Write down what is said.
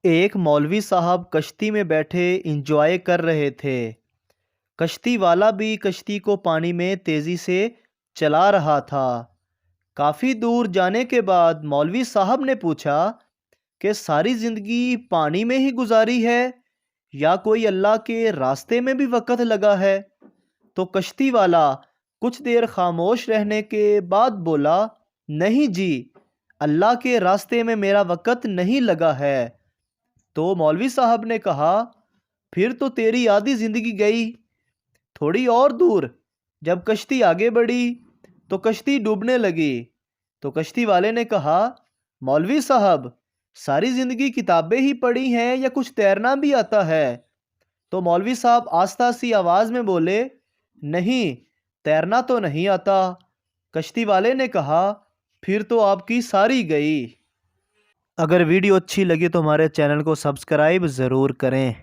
ایک مولوی صاحب کشتی میں بیٹھے انجوائے کر رہے تھے۔ کشتی والا بھی کشتی کو پانی میں تیزی سے چلا رہا تھا۔ کافی دور جانے کے بعد مولوی صاحب نے پوچھا کہ ساری زندگی پانی میں ہی گزاری ہے یا کوئی اللہ کے راستے میں بھی وقت لگا ہے؟ تو کشتی والا کچھ دیر خاموش رہنے کے بعد بولا، نہیں جی، اللہ کے راستے میں میرا وقت نہیں لگا ہے۔ تو مولوی صاحب نے کہا، پھر تو تیری آدھی زندگی گئی۔ تھوڑی اور دور جب کشتی آگے بڑھی تو کشتی ڈوبنے لگی۔ تو کشتی والے نے کہا، مولوی صاحب، ساری زندگی کتابیں ہی پڑھی ہیں یا کچھ تیرنا بھی آتا ہے؟ تو مولوی صاحب آہستہ سی آواز میں بولے، نہیں، تیرنا تو نہیں آتا۔ کشتی والے نے کہا، پھر تو آپ کی ساری گئی۔ اگر ویڈیو اچھی لگی تو ہمارے چینل کو سبسکرائب ضرور کریں۔